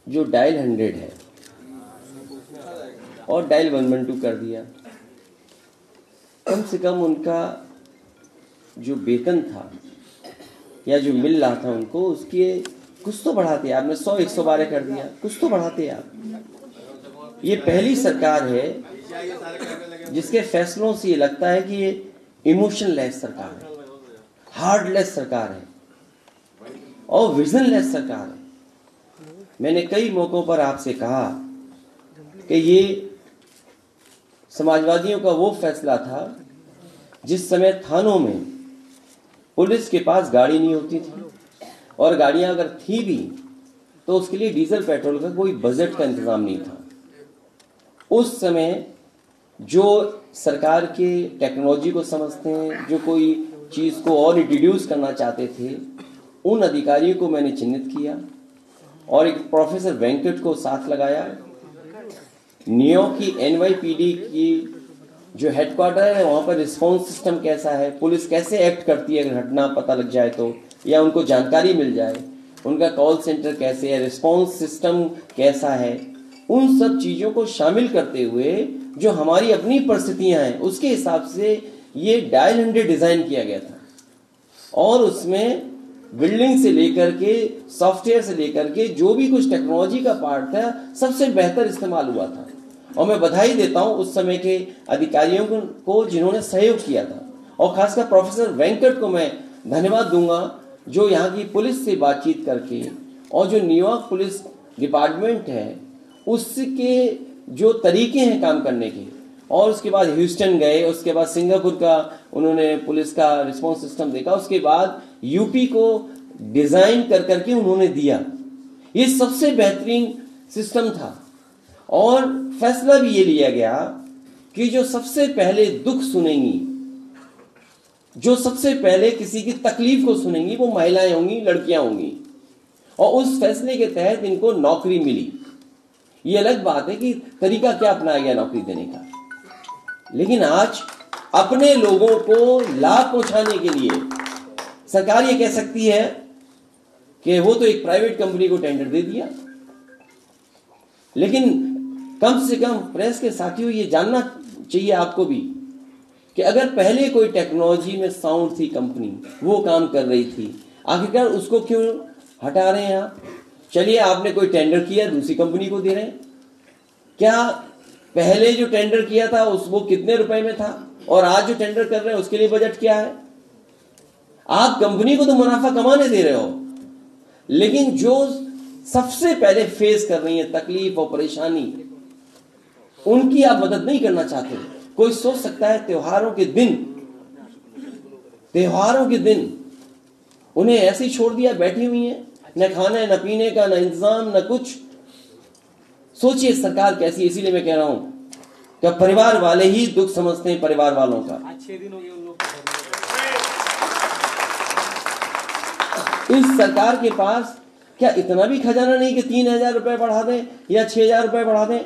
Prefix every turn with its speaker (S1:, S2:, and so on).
S1: जो डायल 100 है और डायल 112 कर दिया। कम से कम उनका जो वेतन था या जो मिल रहा था उनको, उसके कुछ तो बढ़ाते। आपने 100 112 कर दिया, कुछ तो बढ़ाते आप। ये पहली सरकार है जिसके फैसलों से ये लगता है कि ये इमोशनलेस सरकार है, हार्डलेस सरकार है और विजनलेस सरकार है। मैंने कई मौकों पर आपसे कहा कि ये समाजवादियों का वो फैसला था जिस समय थानों में पुलिस के पास गाड़ी नहीं होती थी, और गाड़ियां अगर थी भी तो उसके लिए डीजल पेट्रोल का कोई बजट का इंतजाम नहीं था। उस समय जो सरकार के टेक्नोलॉजी को समझते हैं, जो कोई चीज़ को और इंट्रोड्यूस करना चाहते थे, उन अधिकारियों को मैंने चिन्हित किया और एक प्रोफेसर वेंकट को साथ लगाया। न्यूयॉर्क की NYPD की जो हेडक्वार्टर है वहाँ पर रिस्पॉन्स सिस्टम कैसा है, पुलिस कैसे एक्ट करती है अगर घटना पता लग जाए तो, या उनको जानकारी मिल जाए, उनका कॉल सेंटर कैसे है, रिस्पॉन्स सिस्टम कैसा है, उन सब चीज़ों को शामिल करते हुए जो हमारी अपनी परिस्थितियाँ हैं उसके हिसाब से ये डायल 100 डिज़ाइन किया गया था। और उसमें बिल्डिंग से लेकर के सॉफ्टवेयर से लेकर के जो भी कुछ टेक्नोलॉजी का पार्ट था सबसे बेहतर इस्तेमाल हुआ था। और मैं बधाई देता हूं उस समय के अधिकारियों को जिन्होंने सहयोग किया था, और खासकर प्रोफेसर वेंकट को मैं धन्यवाद दूंगा जो यहाँ की पुलिस से बातचीत करके और जो न्यूयॉर्क पुलिस डिपार्टमेंट है उसके जो तरीके हैं काम करने के, और उसके बाद ह्यूस्टन गए, उसके बाद सिंगापुर का उन्होंने पुलिस का रिस्पॉन्स सिस्टम देखा, उसके बाद यूपी को डिजाइन कर करके उन्होंने दिया। ये सबसे बेहतरीन सिस्टम था। और फैसला भी ये लिया गया कि जो सबसे पहले दुख सुनेंगी, जो सबसे पहले किसी की तकलीफ को सुनेंगी वो महिलाएं होंगी, लड़कियां होंगी, और उस फैसले के तहत इनको नौकरी मिली। ये अलग बात है कि तरीका क्या अपनाया गया नौकरी देने का, लेकिन आज अपने लोगों को लाभ पहुंचाने के लिए सरकार ये कह सकती है कि वो तो एक प्राइवेट कंपनी को टेंडर दे दिया। लेकिन कम से कम प्रेस के साथियों ये जानना चाहिए आपको भी कि अगर पहले कोई टेक्नोलॉजी में साउंड थी कंपनी, वो काम कर रही थी, आखिरकार उसको क्यों हटा रहे हैं आप? चलिए आपने कोई टेंडर किया, दूसरी कंपनी को दे रहे हैं। क्या पहले जो टेंडर किया था वो कितने रुपए में था, और आज जो टेंडर कर रहे हैं उसके लिए बजट क्या है? आप कंपनी को तो मुनाफा कमाने दे रहे हो, लेकिन जो सबसे पहले फेस कर रही है तकलीफ और परेशानी, उनकी आप मदद नहीं करना चाहते। कोई सोच सकता है त्योहारों के दिन उन्हें ऐसे ही छोड़ दिया, बैठी हुई है, न खाने न पीने का, न इंतजाम, न कुछ। सोचिए सरकार कैसी। इसीलिए मैं कह रहा हूं कि परिवार वाले ही दुख समझते हैं, परिवार वालों का। 6 दिन हो गए उन लोग। इस सरकार के पास क्या इतना भी खजाना नहीं कि 3000 रुपए बढ़ा दें या 6000 रुपए बढ़ा दें?